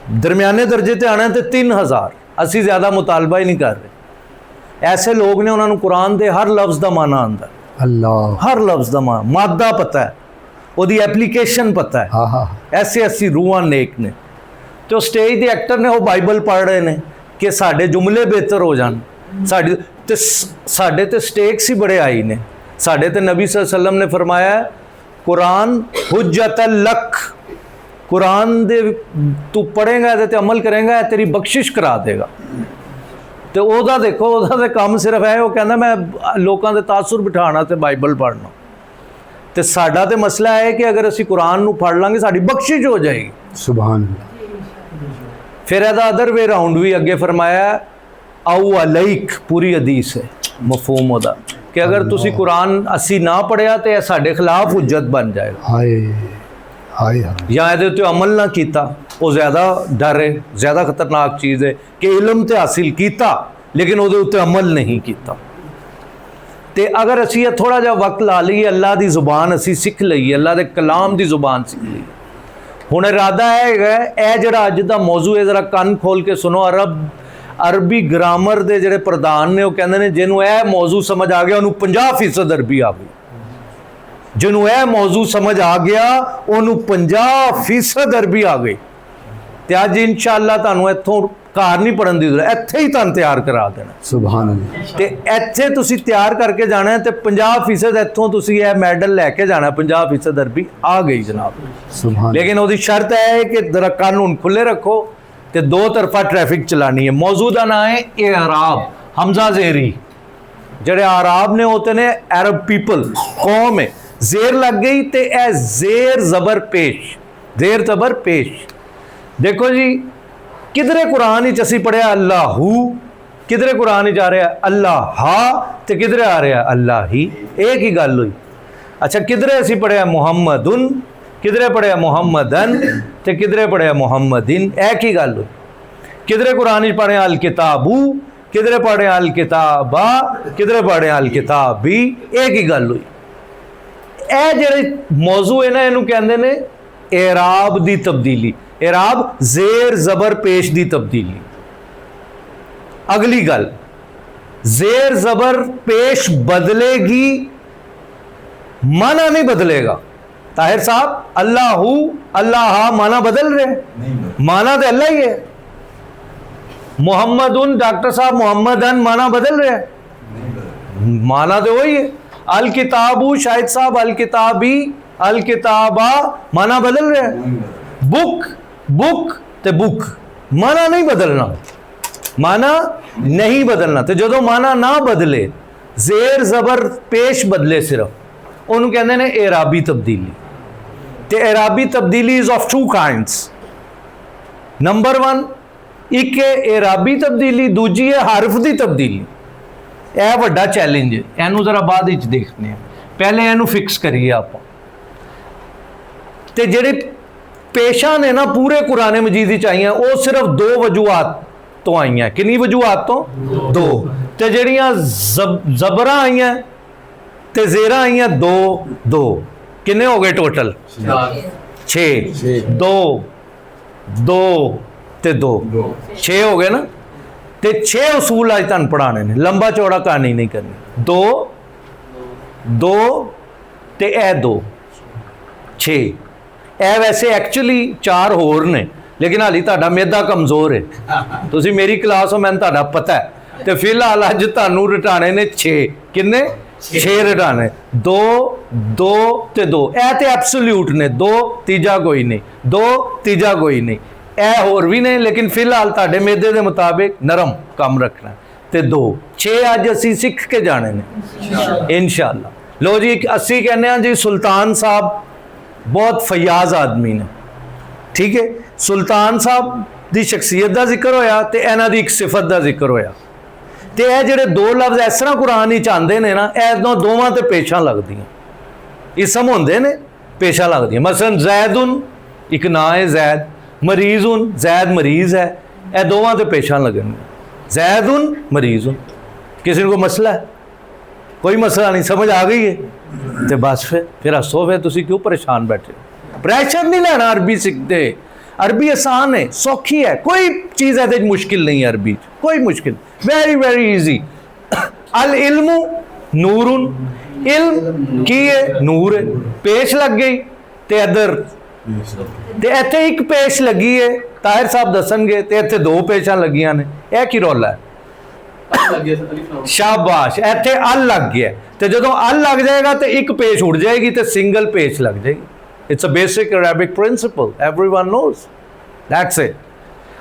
दरमियाने दर्जे ते आना तो 3000, असी ज़्यादा मुतालबा ही नहीं कर रहे। ऐसे लोग ने, उन्होंने कुरान के हर लफ्ज़ का माना आंदा, अल्लाह, हर लफ्ज़ का मादा पता है, ਉਹਦੀ एप्लीकेशन पता है। ऐसे ऐसी रूहां नेक ने, तो स्टेज के एक्टर ने वो बाइबल पढ़ रहे हैं कि साढ़े जुमले बेहतर हो जान, साढ़े ते स्टेक्स ही बड़े आई ने। साढ़े ते नबी सल्लल्लाहु अलैहि वसल्लम ने फरमाया कुरान हुज्जतल लक, कुरान दे तू पढ़ेगा ते अमल करेगा तेरी बख्शिश करा देगा। तो वह देखो वह काम सिर्फ है, वो कहना मैं लोगों के तासुर बिठाना तो बाइबल पढ़ना। तो साडा तो मसला है कि अगर असी कुरान नू पढ़ लांगे साड़ी बख्शिश हो जाएगी। सुभान अल्लाह। फिर एदा अदर वे राउंड भी अगे फरमाया आउ अलैक, पूरी हदीस है मफहूम होदा कि अगर तुसी कुरान असी ना पढ़िया तो यह साढ़े खिलाफ हुज्जत बन जाएगा। हाय हाय हाय। या ये तो अमल ना किया वो ज़्यादा डर है, ज़्यादा खतरनाक चीज़ है कि इलम तो हासिल किया लेकिन वो उत्ते अमल नहीं किया। तो अगर असी थोड़ा जा वक्त ला लीए, अल्लाह की जुबान असी सीख लीए, अल्लाह के कलाम की जुबान सीख लीए। हुण इरादा है यह जरा अज का मौजू है, जरा कन खोल के सुनो। अरबी ग्रामर के जोड़े प्रधान ने, वो कहते हैं जिन्हों यह मौजू समझ आ गया उन्होंने 50% अरबी आ गई, जिन्हों यह मौजू समझ आ गया उन्होंने 50% अरबी आ गई। तो अज इंशाअल्लाह तुहानूं इत्थों घर नहीं पढ़न की जरूरत, इत्थे ही तुहानूं तैयार करा देना। सुभान अल्लाह। तो इत्थे तुसीं तैयार करके जाना है तो 50% इत्थों तुसीं यह मैडल लैके जाना, 50% अरबी आ गई जनाब। सुभान। लेकिन वो शर्त है कि जरा कान हुण खुले रखो तो दो तरफा ट्रैफिक चलानी है। मौजू का नाम है एराब, हमजा जेरी। जड़े आराब ने होते ने अरब पीपल, कौम है, जेर लग गई तो यह जेर जबर पेश, जेर जबर पेश। देखो जी किधरे कुरान ही असी पढ़िया अल्लाहू, किधरे कुरान ही जा रहा है अल्लाह हा, तो किधरे आ रहा अल्लाह ही, एक ही गल हुई। अच्छा किधरे असी पढ़िया मुहम्मदुन, किधरे पढ़िया मुहम्मदन, तो किधरे पढ़िया मुहम्मदिन, एक ही गल हुई। किधरे कुरान ही पढ़े अल किताबू, किधरे पढ़े अल किताबा, किधरे पढ़े अल किताबी, एक ही गल हुई। ए जेड़े मौजू है ना, इनू कहंदे ने एराब दी तब्दीली। एराब जेर जबर पेश दी तब्दीली। अगली गल, जेर जबर पेश बदलेगी, माना नहीं बदलेगा। ताहिर साहब अल्लाहू अल्लाह माना बदल रहे, माना तो अल्लाह ही है। मोहम्मदुन डॉक्टर साहब मोहम्मदन माना बदल रहे, माना तो वही है। अल किताबू शाहिद साहब अल किताबी, अल किताबा माना बदल रहे। बुक बुक ते बुक, माना नहीं बदलना, माना नहीं बदलना। तो जो माना ना बदले, जेर जबर पेश बदले सिर्फ, उन्होंने कहते हैं एराबी तब्दीली। तो एराबी तब्दीली इज ऑफ 2 काइंड्स। नंबर 1 एक है एराबी तब्दीली, दूजी है हरफ की तब्दीली। यह वड्डा चैलेंज है, इनू जरा बाद देखते हैं, पहले इनू फिक्स करिए आप। तो जेडे पेशा ने ना पूरे कुरान मजीद आईया वो सिर्फ 2 वजूहात तो आई हैं। कितनी वजूहात तो 2। तो जड़ियाँ जबरा आई हैं तो जेरा आई हैं 2 2, किन्ने हो गए टोटल 6। 2 2 ते 2 6 हो गए ना। तो 6 उसूल अज तुहानूं पढ़ाने ने, लंबा चौड़ा कहानी नहीं करनी। 2 2 ते ए 2 6। ए वैसे एक्चुअली 4 होर ने, लेकिन हाली तुहाडा मेदा कमज़ोर है। तुसीं मेरी क्लास हो, मैनूं तुहाडा पता है। तो फिलहाल अज तुहानूं रटाने ने 6। किन्ने 6 रटाने, 2 2 ते 2। ए तो एब्सोल्यूट ने, 2 तीजा कोई नहीं, 2 तीजा कोई नहीं। ए होर भी ने, लेकिन फिलहाल तुहाडे मेदे के मुताबिक नरम काम रखना। तो 2 6 अज असीं सीख के जाने ने इंशाअल्लाह। लो जी, असीं कहने जी सुल्तान साहब बहुत फयाज आदमी ने, ठीक है। सुल्तान साहब की शख्सियत का जिक्र होया तो इन्हां दी एक सिफत का जिक्र होया। तो यह जोड़े 2 लफ्ज़ इस तरह कुरान ही चाहते हैं ना, इदों दोवां ते पेशा लगदियां, इसम होंदे ने पेशा लगदियां। मसलन जैदुन एक ना है जैद, मरीजुन जैद मरीज है, यह दोवां ते पेशा लगन। जैदुन मरीजुन, किसी को मसला है, कोई मसला नहीं, समझ आ गई है तो बस फिर हसो, फिर तुसीं क्यों परेशान बैठे। प्रैशर नहीं लेना अरबी सीखते, अरबी आसान है, सौखी है, कोई चीज़ ऐसे मुश्किल नहीं है अरबी, कोई मुश्किल, वेरी वेरी इजी। अल इल्मु नूरुन, इल्म की है नूर है, पेश लग गई ते इधर ते इत्थे एक पेश लगी है, ताहिर साहब दसणगे, ते इत्थे दो पेशां लगियां ने, यह की रौला है? शाबाश, इत्थे अल लग गया, तो जो अल लग जाएगा तो एक पेश उड़ जाएगी तो सिंगल पेश लग जाएगी। It's a basic Arabic principle, everyone knows, that's it.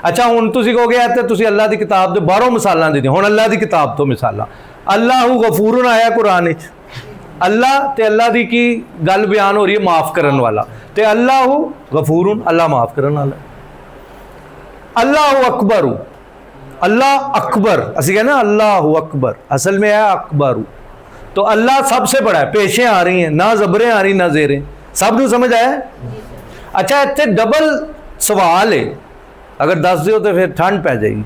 अच्छा हुण तुसीं कहोगे यार ते तुसीं अल्लाह दी किताब दे बाहरों मिसालां दी, हुण अल्लाह दी किताब तो मिसालां, अल्लाहु गफूरुन आया कुरान विच, अल्लाह ते अल्लाह दी की गल बयान हो रही है, माफ करन वाला, ते अल्लाहु गफूरुन, अल्लाह माफ करन वाला। अल्लाहु अकबरु, अल्लाह अकबर, असी कहना अल्लाहु अकबर, असल में है अकबरु, तो अल्लाह सबसे बड़ा है, पेशें आ रही हैं, ना जबरें आ रही ना जेरें, सब नूं समझ आया? अच्छा इत्थे डबल सवाल है, अगर दस दियो तो फिर ठंड पै जाएगी,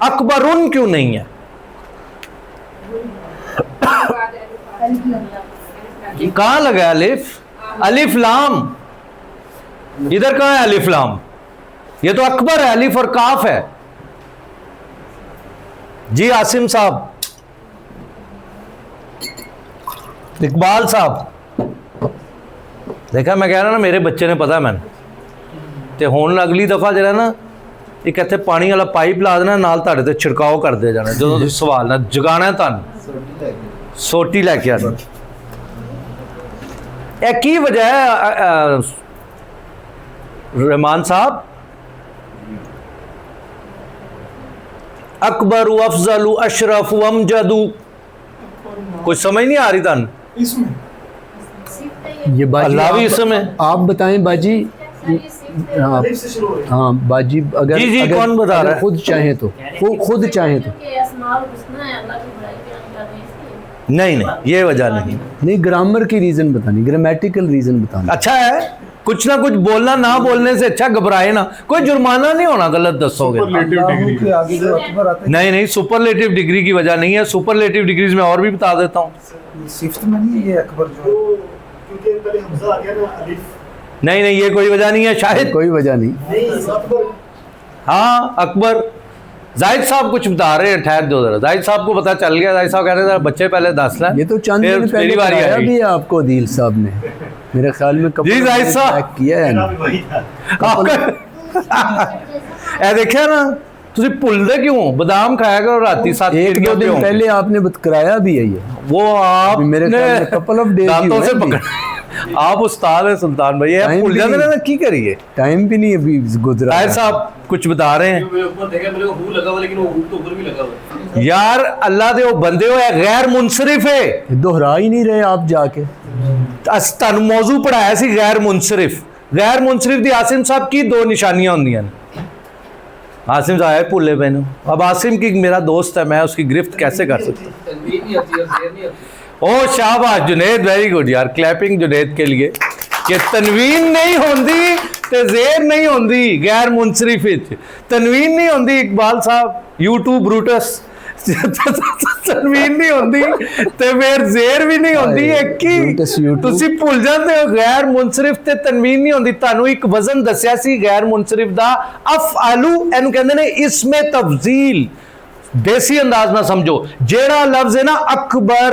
अकबरुन क्यों नहीं है? कहां लगा अलिफ? अलिफ लाम, इधर कहां है अलिफ लाम? ये तो अकबर है, अलिफ और काफ है। जी आसिम साहब, इकबाल साहब, देखा मैं कह रहा ना मेरे बच्चे ने पता मैंने, तो हुण अगली दफा जरा ना एक इत्थे पानी वाला पाइप ला देना, नाल तुहाडे ते छिड़काव करदे जाना, जो तुसीं सवाल ना जगाना है तुहानूं, सोटी लैके आनी। यह की वजह है रहमान साहब? अकबरु अफजलु अशरफु अमजदु, कुछ समझ नहीं आ रही तुहानूं? ये बाजी अल्लाह भी इसमें, आप बताएं बाजी। हाँ हाँ बाजी, अगर जी अगर, कौन बता रहा है? खुद चाहे तो, खुद चाहे तो नहीं नहीं ये वजह नहीं, ग्रामर की रीजन बतानी, ग्रामेटिकल रीजन बताना। अच्छा है कुछ ना कुछ बोलना, ना बोलने से अच्छा घबराए ना, कोई जुर्माना नहीं होना गलत दसोगे। नहीं नहीं सुपरलेटिव डिग्री की वजह नहीं है, सुपरलेटिव डिग्रीज में और भी बता देता हूँ। सिफ्त में नहीं है ये अकबर जो, क्योंकि पहले हमजा आ गया ना अलिफ। नहीं नहीं ये कोई वजह नहीं है, शायद कोई वजह नहीं। हाँ अकबर। जाहिद साहब कुछ बता रहे हैं, ठहर दो जरा, जाहिद साहब को पता चल गया, जाहिद साहब कह रहे थे बच्चे पहले दस लें, ये तो चंद दिन पहले बताया भी आपको अदील साहब ने, मेरे ख्याल में जी जाहिद साहब किया है ना। ए देखिए ना तुझे भूलते क्यों, बादाम खाया करो राती 7 एक दो दिन पहले आपने कराया भी है ये, वो आप मेरे ख्याल में कपल ऑफ डेज दांतों से पकड़, आप उस्ताद है सुल्तान भाई, ये भूल जाते ना की करिए, टाइम भी नहीं अभी गुजरा। जाहिद साहब कुछ बता रहे हैं यार, अल्लाह दे वो बंदे हो, गैर मुनसरिफ है, दोहरा ही नहीं रहे आप जाके। तुहानू मौजू पढ़ाया सी गैर मुनसरिफ, गैर मुनसरिफ दी आसिम साहब की दो निशानियां होंदियां ने। आसिम साहब भूले मैंने, अब आसिम की मेरा दोस्त है, मैं उसकी गिरफ्त कैसे कर सकता? ओ शाबाश जुनेद, वेरी गुड यार, क्लैपिंग जुनेद के लिए कि तनवीन नहीं होंदी ते जेर नहीं होंदी, गैर मुनसरिफ तनवीन नहीं होंदी। इकबाल साहब यूट्यूब ब्रूटस तनवीन नहीं होंदी ते फिर जेर भी नहीं होंदी, एक की तुसी भूल जाते हो, गैर मुनसरिफ ते तनवीन नहीं होंदी। तानू एक वजन दस्या सी गैर मुनसरिफ दा, अफआलू एनु कहंदे ने इसमें तफजील, देसी अंदाज ना समझो, जेड़ा लफ्ज है ना अकबर,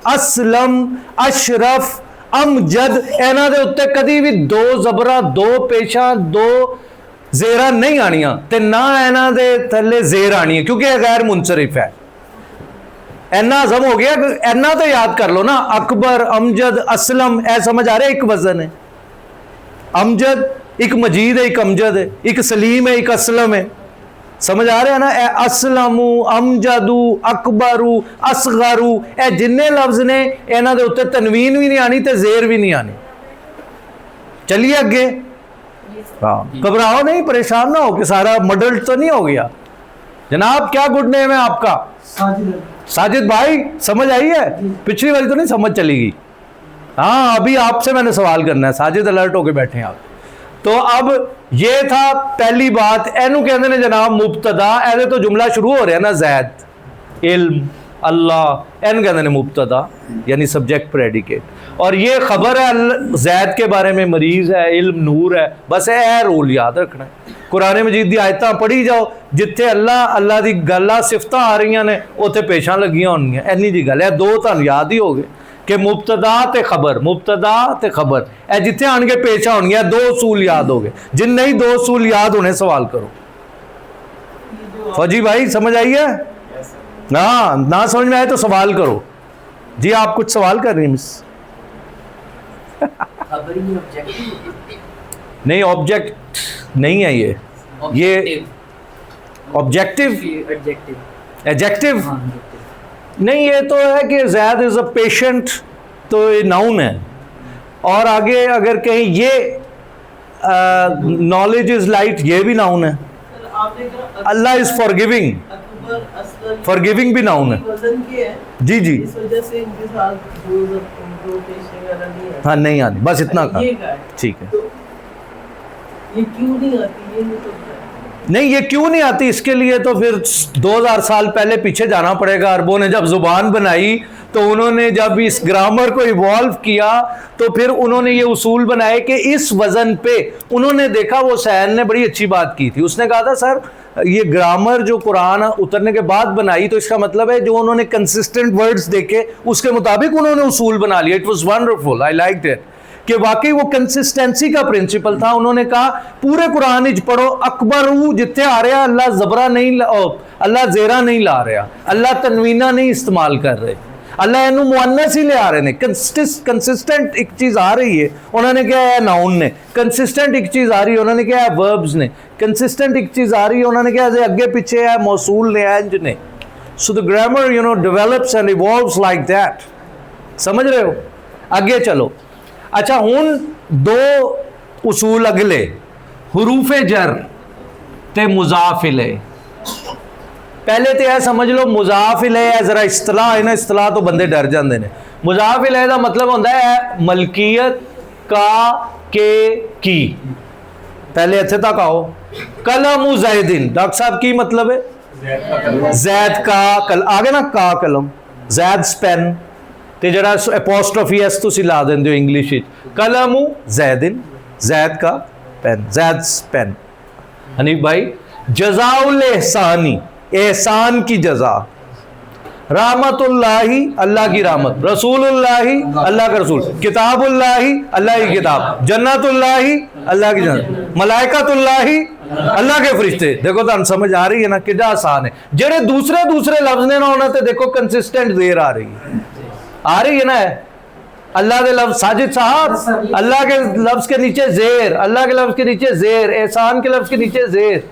असलम, अशरफ, अमजद, इन्हां दे उत्ते कदी भी दो जबरा, दो पेशा, दो जेरा नहीं आनियां ते ना इन्हां दे थल्ले जेर आनी है, क्योंकि यह गैर मुनसरिफ है। इन्ना हजम हो गया, इन्ना तो याद कर लो ना, अकबर, अमजद, असलम, ऐ समझ आ रहा है, एक वजन है। अमजद एक मजीद है, एक अमजद है, एक सलीम है, एक असलम है, समझ आ रहा है ना? ए असलमू, अमजदू, अकबरू, असगरू, ए जिन्ने लफ्ज ने इन्हां दे उत्ते तनवीन भी नहीं आनी ते जेर भी नहीं आनी। चलिए अगे, घबराओ नहीं, परेशान ना हो कि सारा मडल तो नहीं हो गया। जनाब क्या गुड नेम है आपका? साजिद भाई, समझ आई है? पिछली वाली तो नहीं समझ चलेगी। हाँ अभी आपसे मैंने सवाल करना है, साजिद अलर्ट होके बैठे हैं आप। तो अब ये था पहली बात, एनू कहते हैं जनाब मुब्तदा, ऐसे तो जुमला शुरू हो रहा है ना, जैद इल्म, अल्लाह एन कहते हैं मुब्तदा यानी सब्जेक्ट प्रेडिकेट। और ये खबर है जैद के बारे में, मरीज है, इल्म नूर है, बस ए रोल याद रखना है। कुरान मजीद दी आयतां पढ़ी जाओ, जिथे अल्लाह दी गल्लां सिफतां आ रही ने उत्थे पेशां लगियां होणगियां, इन्नी जी गल है। दो तुहानूं याद ही हो गए कि मुब्तदा ते खबर, मुब्तदा ते खबर, ए जिथे आण के पेश होणगियां, दो उसूल याद हो गए। जिन नहीं दो उसूल याद होने सवाल करो। फौजी भाई समझ आई है ना समझ में आए तो सवाल करो जी। आप कुछ सवाल कर रही हैं मिस? नहीं, ऑब्जेक्ट नहीं है ये ऑब्जेक्टिव एडजेक्टिव नहीं, ये तो है कि ज़ैद इज़ अ पेशेंट, तो ये नाउन है। और आगे अगर कहीं ये नॉलेज इज़ लाइट, ये भी नाउन है। अल्लाह इज़ फॉरगिविंग, फॉरगिविंग भी नाउन है। जी जी, इस वजह से इनके साथ जो पेशे वगैरह नहीं है। हाँ नहीं आती, बस इतना का ठीक है। तो ये क्यों नहीं आती, ये नहीं तो नहीं, ये क्यों नहीं आती, इसके लिए तो फिर 2000 साल पहले पीछे जाना पड़ेगा। अरबों ने जब जुबान बनाई तो उन्होंने जब इस ग्रामर को इवॉल्व किया तो फिर उन्होंने ये उसूल बनाए कि इस वजन पे उन्होंने देखा, वो सैन ने बड़ी अच्छी बात की थी। उसने कहा था सर ये ग्रामर जो कुरान उतरने के बाद बनाई, तो इसका मतलब है जो उन्होंने कंसिस्टेंट वर्ड्स देखे उसके मुताबिक उन्होंने उसूल बना लिया। It was wonderful, I liked it कि वाकई वो कंसिस्टेंसी का प्रिंसिपल था। उन्होंने कहा पूरे कुरान इच पढ़ो, अकबर जिथे आ रहा अल्लाह जबरा नहीं, अल्लाह जेरा नहीं ला रहा, अल्लाह तनवीना नहीं इस्तेमाल कर रहे, अल्लाह एनू मुअन्नस ही ले आ रहे ने। कंसिस्टेंट एक चीज आ रही है, उन्होंने क्या है नाउन ने। कंसिस्टेंट एक चीज आ रही है, उन्होंने क्या है वर्ब्स ने। कंसिस्टेंट एक चीज आ रही है, उन्होंने क्या है अगे पीछे है मौसूल ने, एंज ने। So the grammar develops and evolves like that. समझ रहे हो? आगे चलो। अच्छा हुन दो उसूल अगले, हुरूफे जर ते मुजाफिले। पहले तो यह समझ लो मुजाफिले है जरा इस्तलाह है ना, इस्तलाह तो बंदे डर जाते हैं। मुजाफिले का मतलब होता है मलकियत का के की। पहले इत्थे तक आओ। कलम जैदिन, डॉक्टर साहब की मतलब है? जैद का कल आगे ना, का कलम, जैद पेन, तो जरा एपोस्ट्रोफी एस तुसी ला देंदे हो इंग्लिश विच। कलमु जैदिन, जैद का पेन, जैद पेन। हनीफ भाई जज़ाउल एहसानी, एहसान की जजा। रहमतुल्लाही, अल्लाह की रहमत। रसूलुल्लाही, अल्लाह का रसूल। किताबुल्लाही, अल्लाह की किताब। जन्नतुल्लाही, अल्लाह की जन्नत। मलाइकतुल्लाही, अल्लाह के फरिश्ते। देखो तो समझ आ रही है ना, कितना आसान है। जेड़े दूसरे दूसरे लफ्ज ने ना होना, तो देखो कंसिस्टेंट देर आ रही है, आ रही है ना। अल्लाह के लफ्ज साजिद साहब, अल्लाह के लफ्ज के नीचे जेर, अल्लाह के लफ्ज के नीचे जेर, एहसान के लफ्ज के नीचे जेर।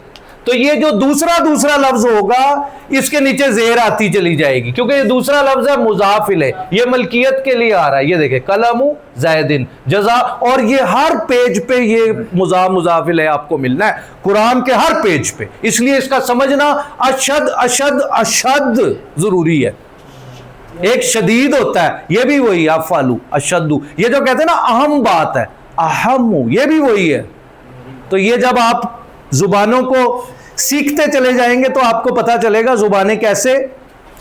तो ये जो दूसरा दूसरा लफ्ज होगा इसके नीचे जेर आती चली जाएगी, क्योंकि ये दूसरा लफ्ज है मुजाफिल है, ये मलकियत के लिए आ रहा है। ये देखे कलमु जैदिन जजा, और ये हर पेज पे ये मुजाफिल है आपको मिलना है कुरान के हर पेज पे। इसलिए इसका समझना अशद अशद अशद जरूरी है। एक शदीद होता है, ये भी वही अफालू अशद्दू। ये जो कहते हैं ना अहम बात है, अहम, ये भी वही है। तो ये जब आप जुबानों को सीखते चले जाएंगे तो आपको पता चलेगा जुबानें कैसे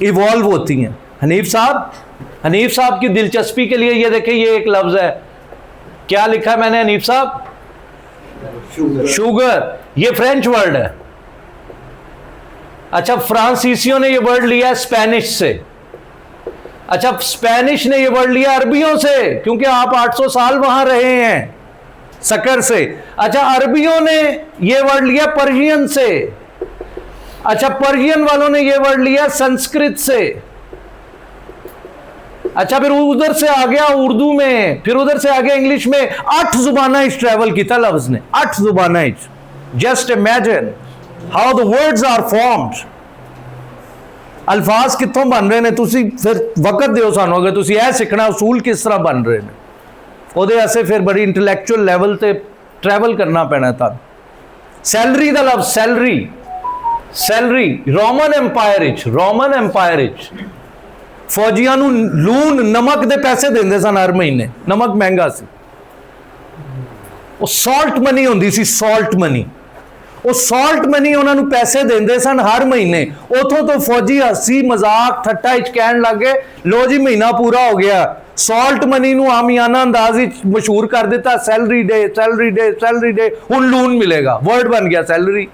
इवॉल्व होती हैं। हनीफ साहब की दिलचस्पी के लिए ये देखिए, ये एक लफ्ज है, क्या लिखा है मैंने हनीफ साहब? शुगर। ये फ्रेंच वर्ड है। अच्छा, फ्रांसीसियों ने ये वर्ड लिया है स्पेनिश से। अच्छा, स्पेनिश ने ये वर्ड लिया अरबियों से, क्योंकि आप 800 साल वहां रहे हैं सकर से। अच्छा, अरबियों ने ये वर्ड लिया पर्शियन से। अच्छा, पर्शियन वालों ने ये वर्ड लिया संस्कृत से। अच्छा, फिर उधर से आ गया उर्दू में, फिर उधर से आ गया इंग्लिश में। 8 जुबाना ट्रैवल किया लफ्ज ने, 8 जुबाना। Just imagine how the words are formed. अल्फाज कितों बन रहे हैं, तुसी फिर वक्त दिओ सानू, अगर तुसी यह सीखना उसूल किस तरह बन रहे हैं, ਉਹਦੇ वास्ते फिर बड़ी इंटलैक्चुअल लैवल ते ट्रैवल करना पैना था। सैलरी का लफ्ज सैलरी, सैलरी रोमन एम्पायर फौजियां नूं लून नमक दे पैसे देंदे सन हर महीने, नमक महंगा सी, वो सॉल्ट मनी होंदी सी, सॉल्ट मनी। ਉਹ ਸਾਲਟ ਮਨੀ ਉਹਨਾਂ ਨੂੰ ਪੈਸੇ ਦਿੰਦੇ ਸਨ ਹਰ ਮਹੀਨੇ। ਉਥੋਂ ਤੋਂ ਫੌਜੀ ਹੱਸੀ ਮਜ਼ਾਕ ਠੱਟਾ ਵਿੱਚ ਕਹਿਣ ਲੱਗੇ ਲੋ ਜੀ ਮਹੀਨਾ ਪੂਰਾ ਹੋ ਗਿਆ। ਸਾਲਟ ਮਨੀ ਨੂੰ ਆਮਿਆਨਾ ਅੰਦਾਜ਼ ਵਿੱਚ ਮਸ਼ਹੂਰ ਕਰ ਦਿੱਤਾ, salary day salary day salary day, हुन लून मिलेगा, वर्ड बन गया सैलरी।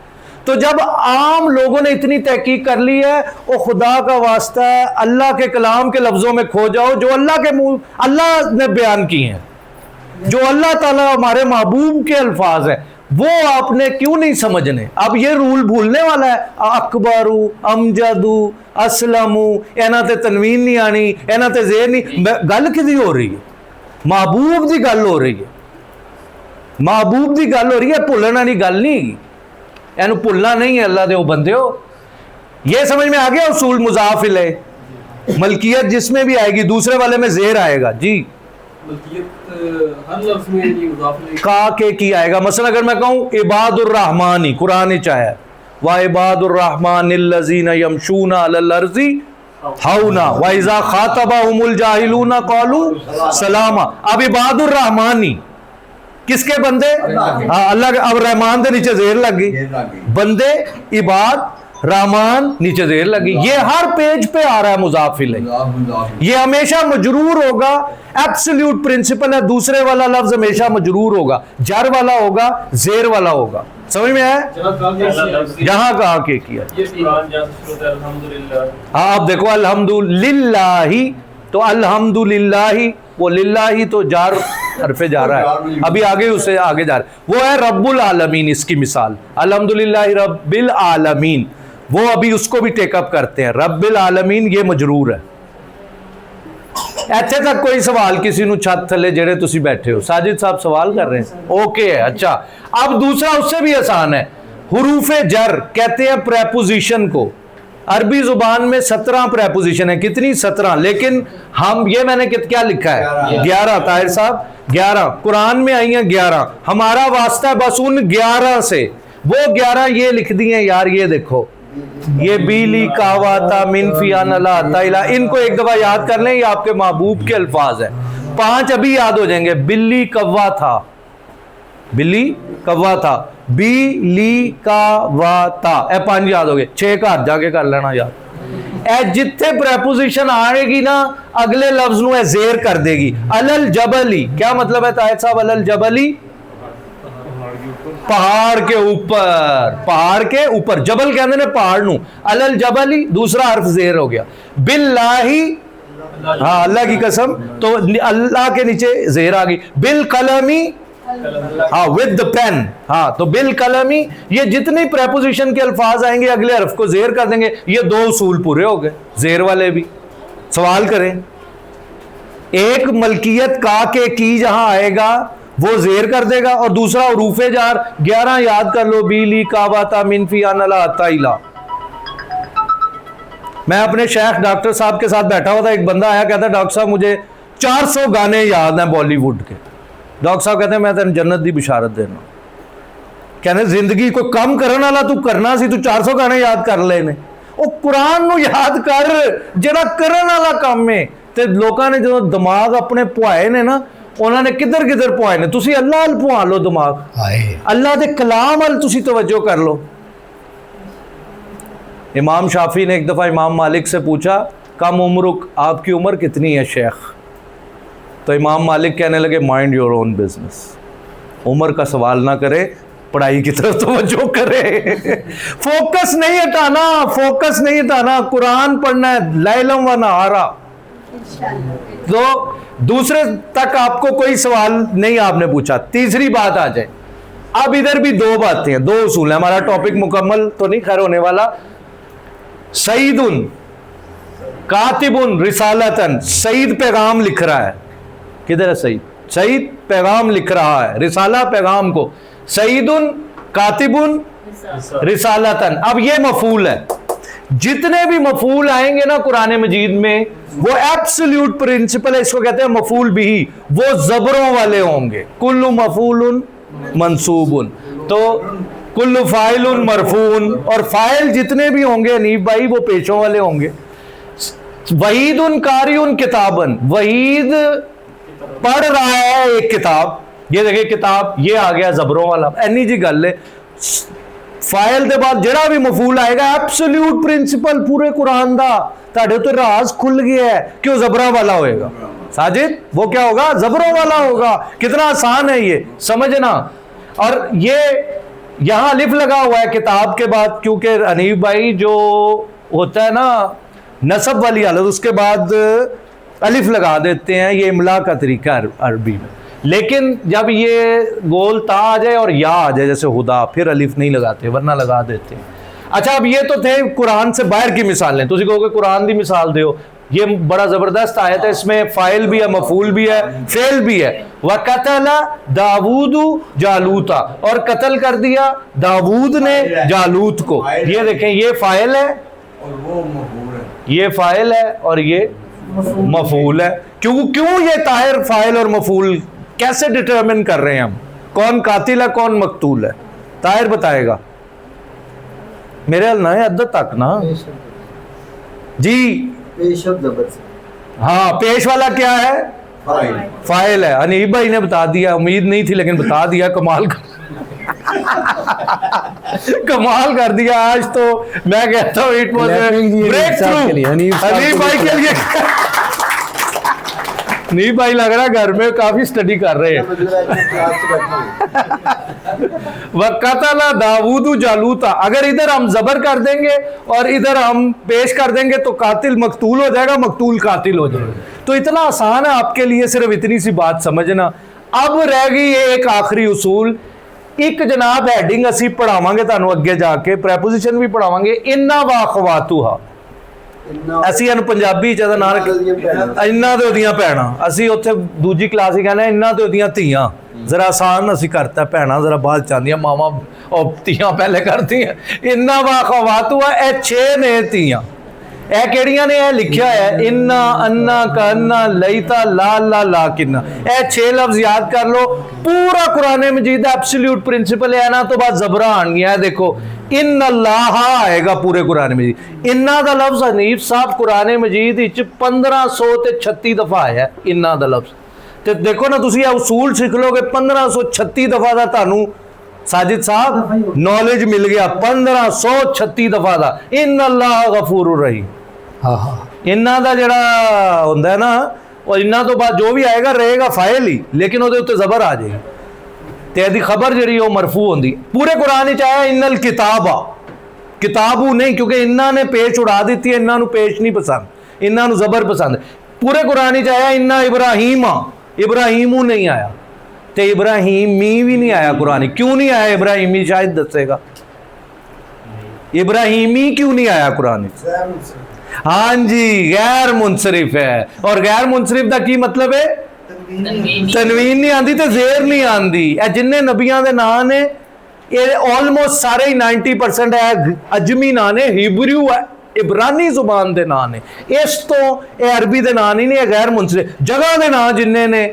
तो जब आम लोगों ने इतनी तहकीक कर ली है, वो खुदा का वास्ता है अल्लाह के कलाम के लफ्जों में खो जाओ जो अल्लाह के मुंह अल्लाह ने बयान की हैं, जो अल्लाह ताला हमारे महबूब के अल्फाज है, वो आपने क्यों नहीं समझने। अब ये रूल भूलने वाला है, अकबरू अमजदू असलमू, इन्हां ते तनवीन नहीं आनी, इन्हां ते ज़ेर नहीं, गल किदी हो रही है, महबूब की गल हो रही है, महबूब की गल हो रही है, भुलण वाली गल नहीं, इन्हू भुलना नहीं है। अल्लाह दे ओ बंदे हो, ये समझ में आ गया उसूल मुजाफिल है, मलकियत जिसमें भी आएगी दूसरे वाले में ज़ेर आएगा जी, हर लफ्ज में ये मुजाफिल का के की आएगा। मसलन अगर मैं कहूँ इबादुर रहमानी, कुरान चाहे वा इबादुर रहमानिल्लज़ीना यमशूना अलल अर्ज़ी हौना व इज़ा खातबहुमुल जाहिलूना क़ालू सलामा। अब इबादुर रहमानी किसके बंदे? हाँ, अल्लाह के। अब रहमान के नीचे ज़ेर लग गई, बंदे इबाद रहमान नीचे ज़ेर लगी, ये हर पेज पे आ रहा है मुजाफिल है, ये हमेशा मजरूर होगा, एब्सोल्यूट प्रिंसिपल है। दूसरे वाला लफ्ज हमेशा मजरूर होगा, जर वाला होगा, ज़ेर वाला होगा। समझ में आया? जहां कहा के किया। हाँ, अब देखो अल्हम्दुलिल्लाही, तो अल्हम्दुलिल्लाही, वो लिल्लाही तो जार हरफे जा रहा है, अभी आगे उससे आगे जा रहा है, वो है रब्बुल आलमीन। इसकी मिसाल अल्हम्दुलिल्लाहि रब्बिल आलमीन, वो अभी उसको भी टेकअप करते हैं। रब्बिल आलमीन ये मजरूर है। ਇੱਥੇ तक कोई सवाल किसी ਨੂੰ छत थले जेड़े तुसी बैठे हो? साजिद साहब सवाल कर रहे हैं, ओके है, अच्छा। अब दूसरा उससे भी आसान है, हुरूफ जर कहते हैं प्रेपोजिशन को। अरबी जुबान में 17 प्रेपोजिशन है, कितनी? 17, लेकिन हम ये मैंने क्या लिखा है? 11। ताहिर साहब 11, कुरान में आई हैं 11, हमारा वास्ता है बस उन 11 से। वो 11 ये लिख दिए यार, ये देखो, ये बीली कावाता मिनफियान अला, इनको एक दफा याद कर लें, ये आपके महबूब के अल्फाज है। 5 अभी याद हो जाएंगे, बिल्ली कव्वा था, बिल्ली कव्वा था, बिली कावाता, ए 5 याद हो गए, 6 का हाथ जाके कर लेना याद। ए जिथे प्रेपोजिशन आएगी ना, अगले लफ्ज नू ज़ेर कर देगी। अलल जबली क्या मतलब है ताहिर साहब? अलल जबली पहाड़ के ऊपर, पहाड़ के ऊपर, जबल कहते ने पहाड़ नू, अलल जबली दूसरा हर्फ ज़ेर हो गया। बिल्लाही, हाँ अल्लाह की कसम, तो अल्लाह के नीचे ज़ेर आ गई। बिल कलमी, हाँ विद द पेन, हाँ तो बिल कलमी, ये जितनी प्रेपोजिशन के अल्फाज आएंगे अगले हर्फ को ज़ेर कर देंगे। ये 2 उसूल पूरे हो गए, ज़ेर वाले भी। सवाल करें, एक मलकियत का के की जहां आएगा वो ज़ेर कर देगा, और दूसरा रूफे जार 11 याद कर लो, बीली काबाता मिनफियान अला ताइला। मैं अपने शेख डॉक्टर साहब के साथ बैठा हुआ था, एक बंदा आया, कहता डॉक्टर साहब मुझे 400 गाने याद हैं बॉलीवुड के। डॉक्टर साहब कहते हैं मैं तेन जन्नत की बिशारत देना। कहने जिंदगी को कम करने वाला तू करना सी, तू 400 गाने याद कर लेने। ओ कुरान नू याद कर, जरा करने वाला काम है। ते लोगों ने जो दिमाग अपने पुआए ने ना, उन्होंने किधर किधर पुआए ने। तुसी अल्लाह अल पुआ लो दिमाग, अल्लाह दे कलाम अल तुसी तवज्जो कर लो। इमाम शाफी ने एक दफ़ा इमाम मालिक से पूछा, कम उम्रुक, आपकी उम्र कितनी है शेख? तो इमाम मालिक कहने लगे, माइंड योर ओन बिजनेस, उम्र का सवाल ना करे, पढ़ाई की तरफ तवज्जो करे। फोकस नहीं हटाना, फोकस नहीं हटाना, कुरान पढ़ना है लैलम व नहारा। तो दूसरे तक आपको कोई सवाल नहीं आपने पूछा। तीसरी बात आ जाए, अब इधर भी 2 बातें हैं, 2 उसूल हैं। हमारा टॉपिक मुकम्मल तो नहीं खैर होने वाला। सईदुन कातिबुन रिसालतन, सईद पैगाम लिख रहा है। किधर है सईद? सईद पैगाम लिख रहा है, रिसाला पैगाम को। सईदुन कातिबुन रिसालतन, अब ये मफूल है। जितने भी मफूल आएंगे ना कुरान मजीद में, वो एब्सोल्यूट प्रिंसिपल है, इसको कहते हैं मफूल बिही, वो जबरों वाले होंगे। कुल्लु मफूलुन मंसूबुन, तो कुल्लु फाइलुन मरफून, और फाइल जितने भी होंगे अनीफ भाई वो पेशों वाले होंगे। वहीदुन कारियुन किताबन, वहीद पढ़ रहा है एक किताब, ये देखिए किताब, ये आ गया जबरों वाला। एनी जी गल है, फाइल के बाद जड़ा भी मफूल आएगा एब्सोल्यूट प्रिंसिपल पूरे कुरान का ਤੁਹਾਡੇ तो राज खुल गया है कि वो जबरा वाला होएगा। साजिद वो क्या होगा, जबरों वाला होगा। कितना आसान है ये समझना। और ये यहाँ अलिफ लगा हुआ है किताब के बाद, क्योंकि अनीफ भाई जो होता है ना नसब वाली हालत उसके बाद अलिफ लगा देते हैं, ये इमला का तरीका है अरबी में। लेकिन जब ये गोल ता आ जाए और या आ जाए जैसे हुदा, फिर अलिफ नहीं लगाते वरना लगा देते हैं। अच्छा, अब ये तो थे कुरान से बाहर की मिसालें। तुम कहोगे कुरान की मिसाल दो, ये बड़ा जबरदस्त आयत है, इसमें फाइल भी है, मफूल भी है, फेल भी है। वक़तला दाऊद जालूता, और कत्ल कर दिया दाऊद ने जालूत को। ये देखें, ये फाइल है और वो मफूल है, ये फाइल है और ये मफूल है। क्यों ये ताहिर फाइल और मफूल कैसे डिटरमिन कर रहे हैं हम, कौन कातिल है कौन मकतूल है? ताहिर बताएगा। मेरे हल ना है अद्दत तक ना जी। हाँ, पेश वाला क्या है? फाइल है। अनीब भाई ने बता दिया, उम्मीद नहीं थी लेकिन बता दिया। कमाल कमाल कर दिया आज तो। मैं कहता हूँ it was break through Aneeb भाई के लिए। नहीं भाई, लग रहा है घर में काफी स्टडी कर रहे हैं। वक़तला दाऊद जालूता, अगर इधर हम जबर कर देंगे और इधर हम पेश कर देंगे तो कातिल मकतूल हो जाएगा, मकतूल कातिल हो जाएगा। तो इतना आसान है आपके लिए, सिर्फ इतनी सी बात समझना। अब रह गई एक आखिरी उसूल। एक जनाब हैडिंग असी पढ़ावांगे तुहानू अगे जाके, प्रैपोजिशन भी पढ़ावांगे। इन्ना व अखवातुहा, ਅਸੀਂ ਇਹਨੂੰ ਪੰਜਾਬੀ ਚ ਇਹਦਾ ਨਾਂ ਰੱਖਿਆ ਇਹਨਾਂ ਦੇ ਉਹਦੀਆਂ ਭੈਣਾਂ। ਅਸੀਂ ਉੱਥੇ ਦੂਜੀ ਕਲਾਸ ਹੀ ਕਹਿੰਦੇ ਇਹਨਾਂ ਤੇ ਉਹਦੀਆਂ ਧੀਆਂ। ਜ਼ਰਾ ਆਸਾਨ ਅਸੀਂ ਕਰਤਾ, ਭੈਣਾਂ ਜ਼ਰਾ ਬਾਅਦ ਚ ਆਉਂਦੀਆਂ, ਮਾਵਾਂ ਉਹ ਧੀਆਂ ਪਹਿਲੇ ਕਰਦੀਆਂ। ਇੰਨਾ ਵਾ ਖਵਾਤੂ ਆ, ਇਹ 6 ਨੇ ਧੀਆਂ। ਇਹ ਕਿਹੜੀਆਂ ਨੇ? ਇਹ ਲਿਖਿਆ ਹੋਇਆ ਇੰਨਾ अन्ना कन्ना लईता ला ला ला किन्ना। ਇਹ 6 लफ्ज याद कर लो। पूरा कुरान मजीद दा एब्सोल्यूट प्रिंसिपल है ना, तो बाद जबरा आनगियां। देखो इन अल्लाह आएगा पूरे कुरान मजीद। इन्ना दा लफ्ज हनीफ साहब कुरान मजीद 1536 दफा आया इन्ना दा लफ्ज। तो देखो ना, तुसी ये उसूल सीख लोगे 1536 दफा का तुहानू साजिद साहब नॉलेज मिल गया। 1536 दफा का इन अल्लाह गफूर रहीम। हाँ हाँ, इन्ना दा जड़ा हुंदा है ना, और इन्ना तो बाद जो भी आएगा रहेगा फाइल ही, लेकिन ਉਹਦੇ ਉੱਤੇ ਜ਼ਬਰ आ जाएगी ਤੇ ਇਹਦੀ खबर ਜਿਹੜੀ ਉਹ मरफू होंदी। पूरे कुरान ਵਿੱਚ आया इन्नल किताबा, किताबू नहीं, क्योंकि इन्ना ने पेश उड़ा दी थी। इन्ना पेश नहीं पसंद, इन्ना जबर पसंद। पूरे कुरान ਵਿੱਚ आया इन्ना इब्राहीमा, इब्राहीमू नहीं आया, तो इब्राहीमी भी नहीं आया कुरान। क्यों नहीं आया इब्राहीमी? शायद दसेगा इब्राहीमी क्यों नहीं आया कुरान। हाँ जी, गैर मुनसरिफ है। और गैर मुनसरिफ का की मतलब है? तनवीन नहीं आती तो जेर नहीं आती। जिन्ने नबियां दे नाम ने ये ऑलमोस्ट सारे ही 90% है अजमी नाम ने, हिब्रू है, इब्रानी जुबान के नाम ने। इस तो ये अरबी के नाम ही नहीं है गैर मुनसरिफ। जगह के नाम जिन्ने ने,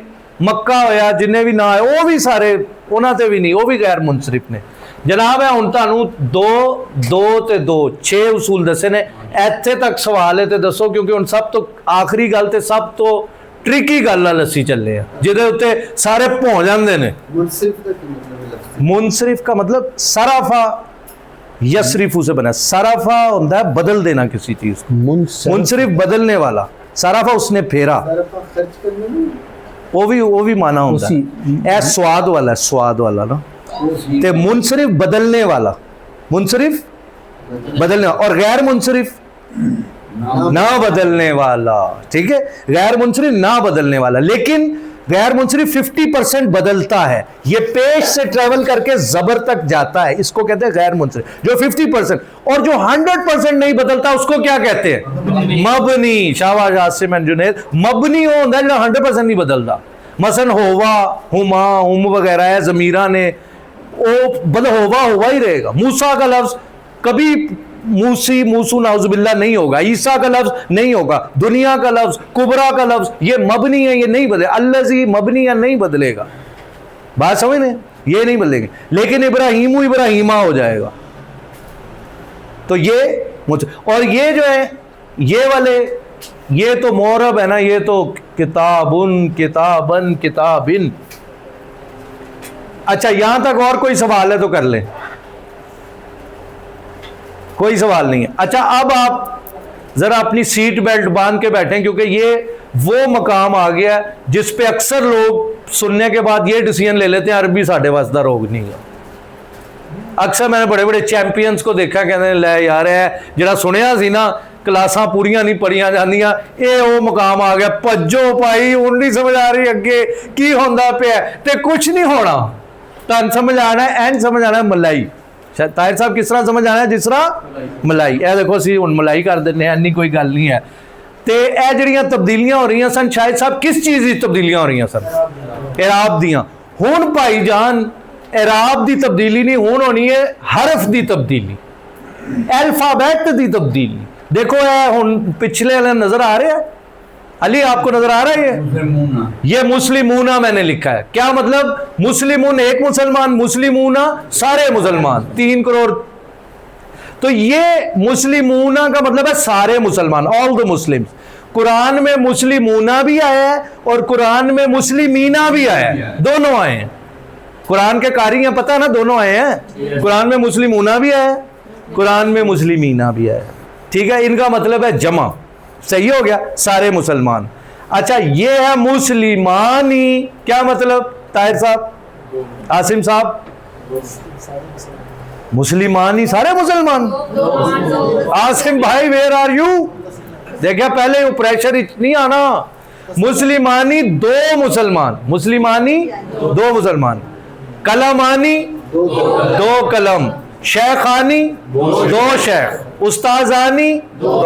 मक्का होया जिन्ने भी ना है, वो भी सारे उन्होंने भी नहीं, वो भी गैर मुनसरिफ ने। जनाब है हुण तुहानू 2 2 ते 2 6 उसूल दसे ने। इत्थे तक सवाल है तो दसो, क्योंकि हुण सब तो आखिरी गल ते सब तो ट्रिकी गल लस्सी चले हैं जिहदे उत्ते सारे भौं जांदे ने। मुनसरिफ का मतलब सराफा यसरिफू से बना। सराफा होता है बदल देना किसी चीज को, मुनसरिफ बदलने वाला। सराफा उसने फेरा, वो भी माना होता है। स्वाद वाला, स्वाद वाला ना। ते मुनसरिफ बदलने वाला, मुनसरिफ बदलने, और गैर मुनसरिफ ना बदलने वाला। ठीक है, गैर मुनसरिफ ना बदलने वाला। लेकिन गैर मुनसरिफ 50% बदलता है, ये पेश से ट्रेवल करके जबर तक जाता है, इसको कहते हैं गैर मुनसरिफ। जो 50% और जो 100% नहीं बदलता उसको क्या कहते हैं? मबनी। शाबाश आसिम एंड जुनैद। मबनी वो होता है जो 100% नहीं बदलता। मसलन होवा, हुमा, हुम वगैरह है ज़मीरा ने, वो होवा हुआ ही रहेगा। मूसा का लफ्ज कभी मूसी मूसू नाउजुबिल्ला नहीं होगा। ईसा का लफ्ज नहीं होगा। दुनिया का लफ्ज, कुबरा का लफ्ज, ये मबनी है, ये नहीं बदले। अल्लज़ी मबनी है, नहीं बदलेगा। बात समझ लें, ये नहीं बदलेंगे। लेकिन इब्राहीमू इब्राहीमा हो जाएगा। तो ये और ये जो है ये वाले, ये तो मोरब है ना, ये तो किताबुन किताबन किताबिन। अच्छा, यहां तक और कोई सवाल है तो कर लें। कोई सवाल नहीं है। अच्छा, अब आप जरा अपनी सीट बेल्ट बांध के बैठें, क्योंकि ये वो मकाम आ गया है जिस पे अक्सर लोग सुनने के बाद ये डिसीजन ले लेते हैं अरबी साढ़े वास्ता रोग नहीं है। अक्सर मैंने बड़े बड़े चैंपियंस को देखा, कहते लै यार है जरा सुनिया सी ना क्लासां पूरियां नहीं पढ़िया जांदियां, ये वो मकाम आ गया, भज्जो भाई हुण नहीं समझ आ रही अगे की होंदा पिया, ते कुछ नहीं होना। तुहानूं समझ आना है, एंड समझ आना है मलाई। ताहिर साहब किस तरह समझ आना है? जिस तरह मलाई। ए देखो असीं हुण मलाई कर दिंदे हैं, इन्नी कोई गल नहीं है। ते ए जिहड़ियां तब्दीलियां हो रही सन, शायद साहब किस चीज़ की तब्दीलियां हो रही सन? इराब दियां। हुण भाईजान इराब की तब्दीली नहीं, हुण होनी है हरफ की तब्दीली, अल्फाबेट की तब्दीली। देखो ये हुण पिछले वाले नजर आ रहे हैं, अली आपको नजर आ रहा है? ये मुस्लिमूना मैंने लिखा है। क्या मतलब? मुस्लिमून एक मुसलमान, मुस्लिमूना सारे मुसलमान, 3 करोड़। तो ये मुस्लिमूना का मतलब है सारे मुसलमान, ऑल द मुस्लिम्स। कुरान में मुस्लिमूना भी आया है और कुरान में मुस्लिमीना भी आया है, दोनों आए हैं। कुरान के कारी हैं, पता है ना, दोनों आए हैं। कुरान में मुस्लिमूना भी आया है, कुरान में मुस्लिमीना भी आया है। ठीक है, इनका मतलब है जमा। सही हो गया, सारे मुसलमान। अच्छा, ये है मुस्लिमानी, क्या मतलब ताहिर साहब, आसिम साहब? मुस्लिमानी सारे मुसलमान। आसिम भाई वेयर आर यू? देखिए पहले वो प्रेशर नहीं आना। मुस्लिमानी 2 मुसलमान, मुस्लिमानी 2 मुसलमान, कलमानी 2 कलम, शेखानी 2 शेख, उस्ताजानी 2,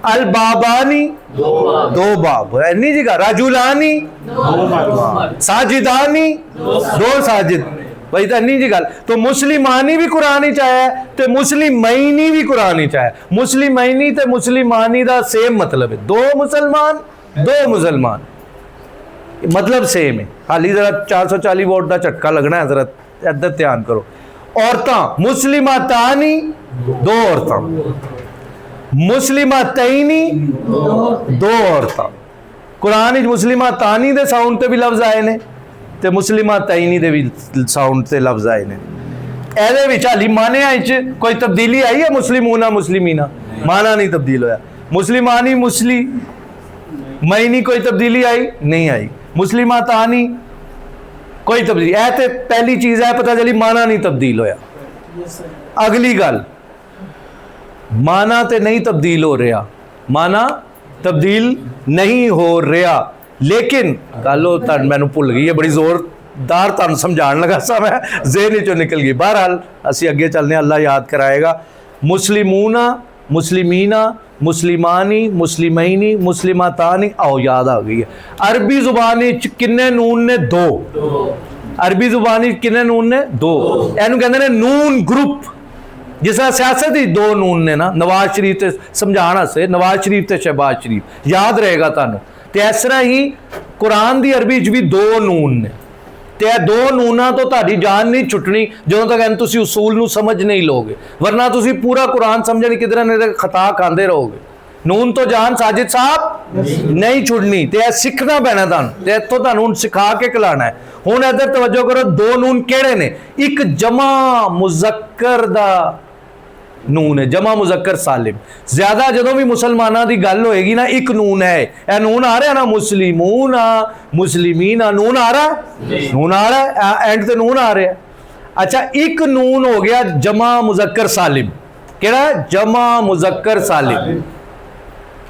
अलबाबानी 2 बाब, नहीं जी का, राजुलानी 2, साजिदानी 2 साजिद, भाई तो नहीं जी गल। तो मुस्लिमानी भी कुरान ही चाहे तो मुस्लिमैनी भी कुरान ही चाहे। मुस्लिमैनी ते मुस्लिमानी दा सेम मतलब है, 2 मुसलमान 2 मुसलमान, मतलब सेम है। हाली जरा 440 वोट का झटका लगना है, जरा इधर ध्यान करो। औरतां मुस्लिमातानी 2 औरतां, मुस्लिमातैनी 2 औरतां। कुरान विच मुस्लिमातानी दे साउंड ते भी लफ्ज आए ने ते मुस्लिमातैनी दे भी साउंड ते लफ्ज आए ने। एहदे विच हाली मानिया विच कोई तब्दीली आई है? मुस्लिमूना मुस्लिमीना माना नहीं तब्दील होया। मुस्लिमानी मुस्लिमैनी कोई तब्दीली आई नहीं आई। मुस्लिमातानी कोई तब्दीली, ऐ ते पहली चीज है, पता चली माना नहीं तब्दील होया। अगली गल, माना ते नहीं तब्दील हो रहा, माना तब्दील नहीं हो रहा, लेकिन गल मैनू भुल गई है, बड़ी जोरदार तुहानू समझाण लगा सा मैं, ज़हन चो निकल गई। बहरहाल असी अगे चलने, अल्लाह याद कराएगा। मुस्लिमूना मुस्लिमीना मुस्लिमानी मुस्लिमैनी मुस्लिमातानी, आओ याद आ गई है। अरबी जुबान किन्ने नून ने? 2। अरबी जुबान किन्ने नून ने? 2। एनू कहते हैं नून ग्रुप। जिस तरह सियासत ही 2 नून ने ना, नवाज शरीफ ते समझाना से, नवाज शरीफ ते शहबाज शरीफ, याद रहेगा तुहानू। तो इस तरह ही कुरान की अरबी भी 2 नून ने, तो यह 2 नूना तो ताड़ी जान नहीं छुटनी जो तक तुम उसूल नू समझ नहीं लोगे, वरना तुम पूरा कुरान समझ नहीं, किधर न खता खाते रहोगे। नून तो जान साजिद साहब नहीं छुड़नी, तो यह सीखना पैना तुहानू, तो इतों तुहानू सिखा के खिलाना है। हुण इधर तवज्जो करो, 2 नून केड़े ने? एक जमा मुज़क्कर दा नून है, जमा मुज़क्कर सालिम। ज्यादा जो भी मुसलमाना की गल होएगी ना, एक नून है। यह नून आ रहा ना, मुस्लिमूना मुस्लिमीना, नून आ रहा है, नून आ रहा है, एंड ते नून आ रहा है। अच्छा, एक नून हो गया जमा मुज़क्कर सालिम, केड़ा? जमा मुज़क्कर सालिम।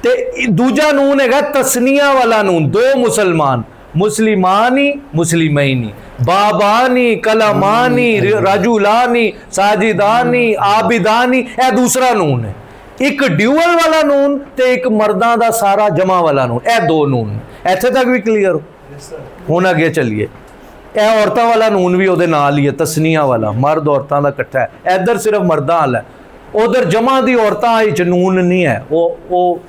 ते दूजा नून है तस्निया वाला नून, 2 मुसलमान, मुस्लिमानी मुस्लिमैनी, बाबानी कलमानी रजुलानी साजिदानी आबिदानी, यह दूसरा नून है। एक ड्यूअल वाला नून ते एक मर्दां दा सारा जमा वाला नून, यह 2 नून। इत्थे तक भी क्लीयर हो? हुण अगे चलिए। यह औरतां वाला नून भी उहदे नाल ही है, तस्निया वाला, मर्द औरतां दा इकट्ठा है। इधर सिर्फ मर्दां वाला है, उधर जमा दी औरतां विच नून नहीं है। वो